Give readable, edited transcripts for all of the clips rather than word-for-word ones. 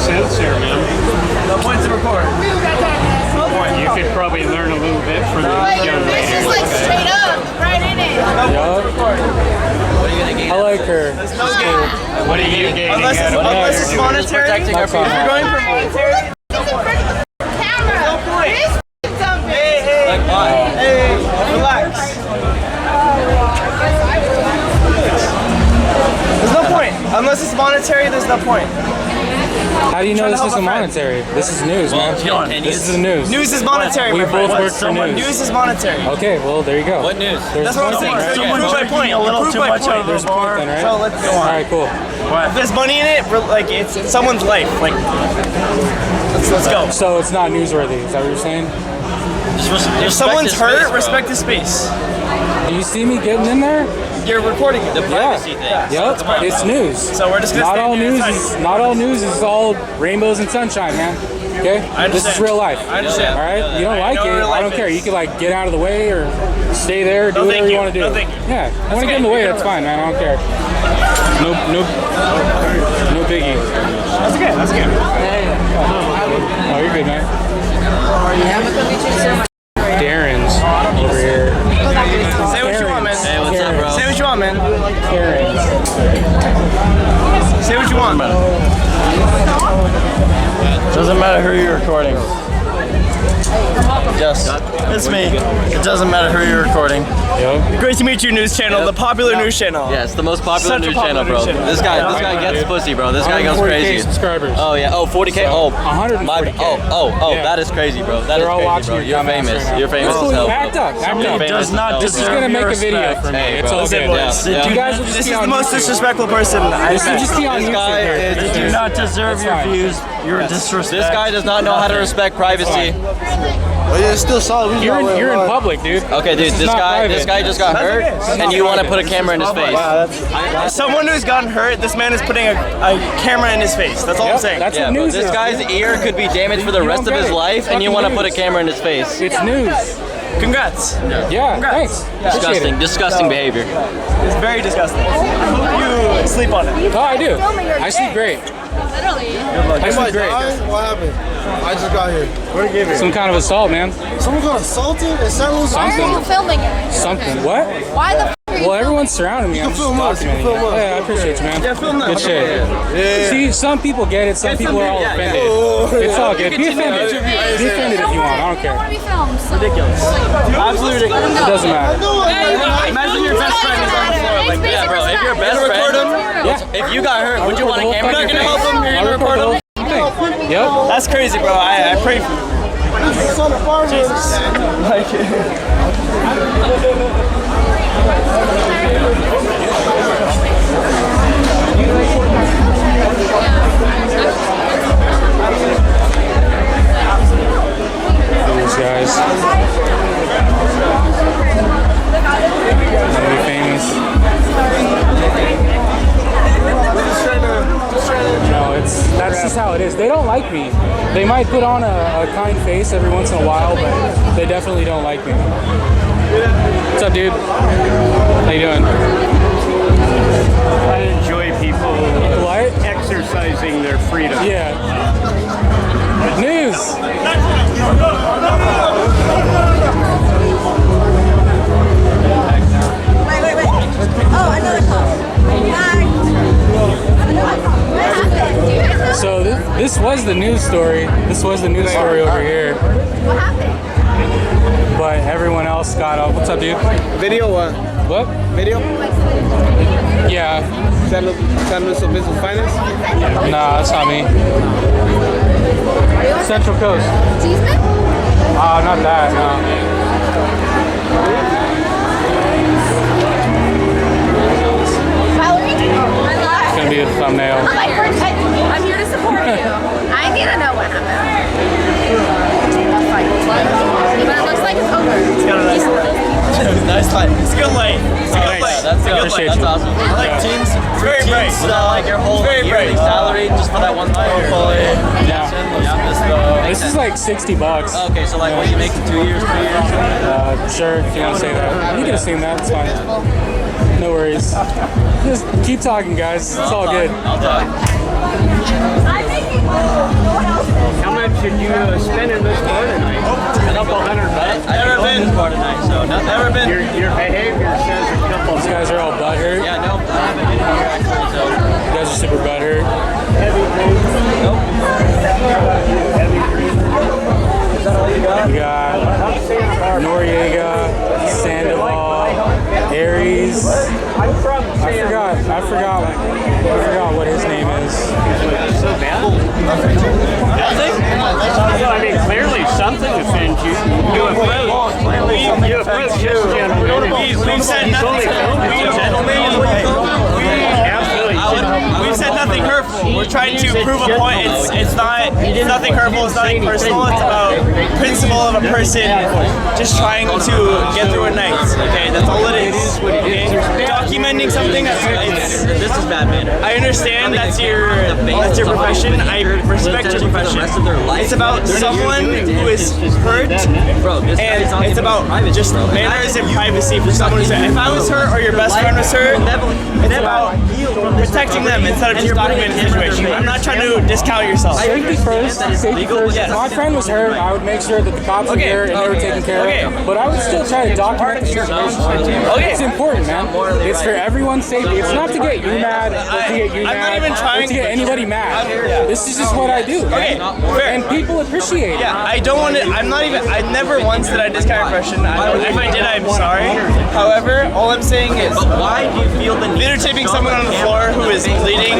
sense there, man. No points to record. You could probably learn a little bit from this young lady. This is like straight up, right in it. I like her. What are you gaining Unless out of unless it? it's monetary. If you're going for monetary, Camera. It is something. hey, relax. There's no point. Unless it's monetary, there's no point. How do you know this isn't monetary? This is news, man. This is the news. News is monetary. We my both friend. work for news. News is monetary. Okay, well, there you go. What news? That's what I'm saying. So you prove my point. A little Prove too my much point. of the bar. Then, right? So let's go on. All right, cool. If there's money in it, like it's someone's life. Like, let's go. So it's not newsworthy. Is that what you're saying? If someone's hurt, respect his space. Do you see me getting in there? You're recording it. The privacy thing. Yep, it's news. So we're just gonna Not stand all here news inside. is not all news is all rainbows and sunshine, man. Okay? I This is understand. real life. I understand. All right? You don't like know it, real I don't life care. is. You can like get out of the way or stay there, do No, whatever thank you you. want to do. No, thank you. Yeah. I want to okay. get in the way, that's fine, man. I don't care. No biggie. That's okay. That's okay. Oh, you're good, man. Darren's over here. Say what you want, man. Hey, what's up, bro? Say what you want, man. Darren's. Say what you want. Doesn't matter who you're recording. Yes, it's me. It doesn't matter who you're recording. Yep. Great to meet you, news channel, the popular news channel. Yeah, it's the most popular Such a news popular channel, bro. news channel. This guy gets pussy, bro. This guy goes 140K crazy. subscribers. Oh yeah. Oh, 40K. Oh, 140K. Oh, Yeah. that is crazy, bro. That They're is all crazy, watching bro. your You're dumbass famous. right now. You're famous Cool, as hell. act up. Act up. Does not This is gonna make a video for me. Hey, It's bro. all good. Yeah. You guys will just This be is on the most YouTube. disrespectful person I've This will met. just be on This YouTube. guy here. is- You do not deserve your fine. views. You're disrespect. This guy does not know how to respect privacy. Well, yeah, it's still solid. You're in public, dude. Okay, dude, is this not guy private. just got hurt, okay. and you want to put a camera in his face. As someone who's gotten hurt, this man is putting a camera in his face. That's all I'm Yep, saying. that's Yeah, what bro, news this is. guy's ear could be damaged for the You rest don't of his get it. life, and you Fucking want to put a news. camera in his face. It's news. Congrats. Yeah, thanks. Disgusting, disgusting behavior. It's very disgusting. I hope you sleep on it. Oh, I do. I sleep great. Literally. I sleep great. What happened? I just got here. What did you give it? Some kind of assault, man. Someone got assaulted in San Luis? Why are you filming it? Something. What? Why the f are you Well, everyone's surrounding me. I'm just film us, you can documenting film it. us. Yeah, I appreciate you, man. Yeah, film that. Good shit. Yeah. See, some people get it. Some people are all offended. It's all good. Be offended. Be offended if you want. I don't I don't care. want to be filmed. So. Ridiculous. Absolutely ridiculous. It doesn't matter. Imagine your best friend is on the floor like that. Yeah, bro, if your best friend, Yeah. if you got hurt, would you want a camera? You're not in your gonna face? help him? You're I'll gonna record report the him? whole thing. Yep. That's crazy, bro. I pray for you. Son of farmers. Like, These guys. Wanna be famous. No, that's just how it is. They don't like me. They might put on a kind face every once in a while, but they definitely don't like me. What's up, dude? How you doing? I enjoy people What? exercising their freedom. Yeah. News. Wait. Oh, another call. Hi. So this was the news story. This was the news story over here, What happened? but everyone else got up. What's up, dude? Video what? What? Video? Yeah. San Luis Obispo Finance? Nah, that's not me. Central Coast. Cheeseman? Not that. No. Valerie? It's gonna be a thumbnail. I'm here to support you. I need to know what happened. That's fine. But it looks like it's over. it's got a nice light. Nice light. It's a good light. It's a good light. That's good. Appreciate That's you. awesome. Like teens, it's very bright. Like your whole Very yearly bright. salary just for that one night. Yeah. This is like $60. Okay, so like what you make in 2 years, 3 years? Sure, if you want to say that. You can assume that. It's fine. No worries. Just keep talking, guys. It's all good. I'll talk. I'm making you spending this bar tonight? A couple $100. I've never been this far tonight, so never been. Your behavior says a couple. These guys are all butthurt. Yeah, no, I haven't been here actually, so. You guys are super butthurt. Nope. Is that all you got? We got Noriega, Sandoval, Aries. I forgot what his name is. So bad? So, I mean, clearly something offends you. You approach this gentleman. We've said nothing. We've said nothing hurtful. We're trying to prove a point. It's nothing hurtful. It's nothing personal. It's about principle of a person just trying to get through a night. Okay, that's all it is. Okay? Documenting something. This is bad manner. I understand that's your profession. I respect your profession. It's about someone who is hurt, and it's about just manners and privacy for someone who's hurt. If I was hurt or your best friend was hurt, it's about protecting them instead of just documenting the situation. I'm not trying to discount yourself. Safety first. Safety first. If my friend was hurt, I would make sure that the cops were there and they were taken care of. But I would still try to document the situation. It's important, man. It's for everyone's safety. It's not to get you mad, or to get you I'm mad, not even trying or to get anybody mad. This is just what I do, Okay, man. fair. And people appreciate it. Yeah, I don't want to. I never once did I discount impression. If I did, I'm sorry. However, all I'm saying is, Why do you feel the need videotaping someone on the floor who is bleeding,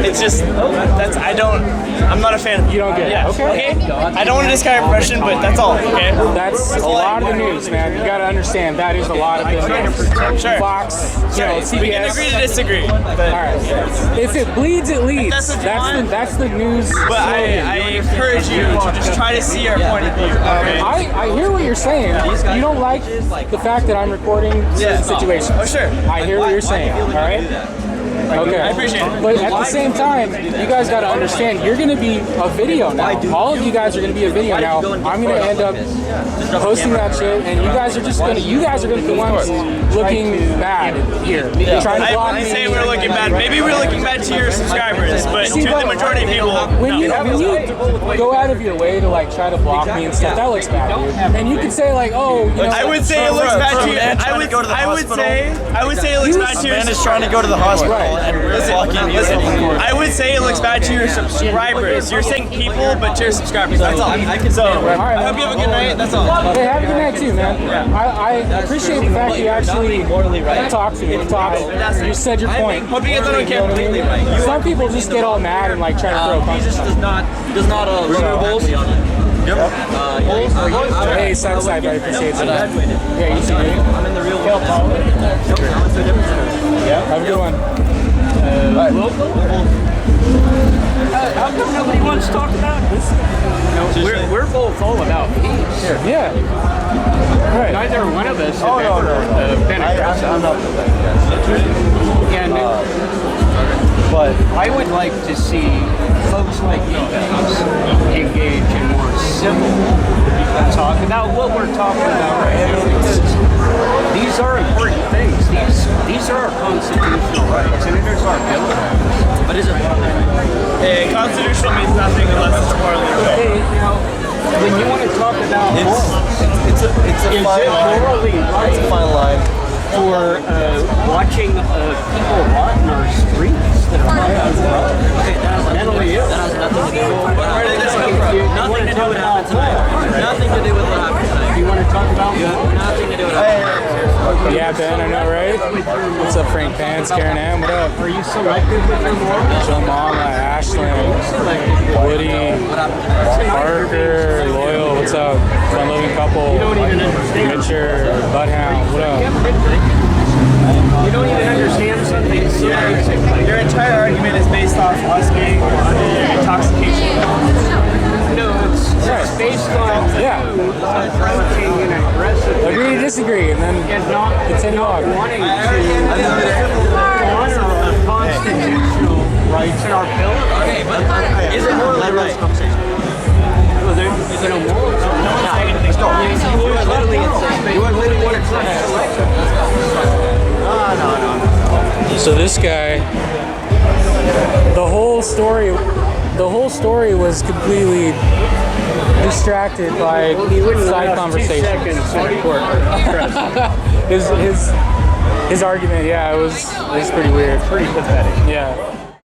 it's just, I'm not a fan. You don't get it. Okay. I don't want to discount impression, but that's all, okay? That's a lot of the news, man. You gotta understand that is a lot of the news. Sure. Fox, CBS. We can agree to disagree. But, Alright. If it bleeds, it leads. That's what you want. That's the news. but I encourage you to just try to see our point of view, okay? I hear what you're saying. You don't like the fact that I'm recording certain situations. Oh, sure. I hear what you're saying. All right. Okay. I appreciate it. But at the same time, you guys got to understand, you're going to be a video now. All of you guys are going to be a video now. I'm going to end up posting that shit, and you guys are going to be the ones looking bad here. Trying to block I wouldn't me. say we're looking bad. Maybe we're looking bad to your subscribers, but to the majority of people, When you go out of your way to like try to block me and stuff, that looks bad, dude. And you could say like, oh, you know, I would say it looks bad to you. I would say it looks bad to your man is trying to go to the hospital and we're blocking you. I would say it looks bad to your subscribers. You're saying people, but to your subscribers. That's all. So, I hope you have a good night. That's all. Hey, have a good night too, man. I appreciate the fact you actually talked to me. You said your point. Hope you get that on camera. Some people just get all mad and like try to throw punches. Jesus does not rules. Hey, Southside, I appreciate that. Yeah, you too, dude. I'm in the real world. Have a good one. How come nobody wants to talk about this? We're both all about peace. Yeah. Right. Neither one of us have ever been aggressive. I'm not And but I would like to see folks like you guys engage in more civil talk about what we're talking about right now. Because these are important things. These are our constitutional rights, and it is our bill of rights. But is it Constitutional means nothing unless it's morally right. Hey, now, when you want to talk about morals, It's a is fine it line. morally It's a right fine line. for watching people rot in our streets that are mentally ill? That has nothing to do with Where did this come from? Nothing to do with what happened tonight. Nothing to do with what happened tonight. You want to talk about Nothing to do with what happened tonight. Yeah, Ben, I know, right? What's up, Frank Pants, Karen Ann, what up? Are you selective with your morals? Joe Mama, Ashlyn, Woody, Parker, Loyal, what's up? Fun Living Couple, Mitcher, Budhound, what up? You don't even understand something so basic. Your entire argument is based off us being under intoxication. No, it's based on approaching an aggressive Agree to disagree, and then and not continue on. wanting to honor our constitutional rights and our bill of rights. Okay, but is it morally right? Is it a moral? Let's go. You are literally insane. You are literally what it's So this guy, the whole story was completely distracted by He wouldn't side last 2 conversation. seconds in court. His argument, yeah, it was pretty weird. Pretty pathetic. Yeah.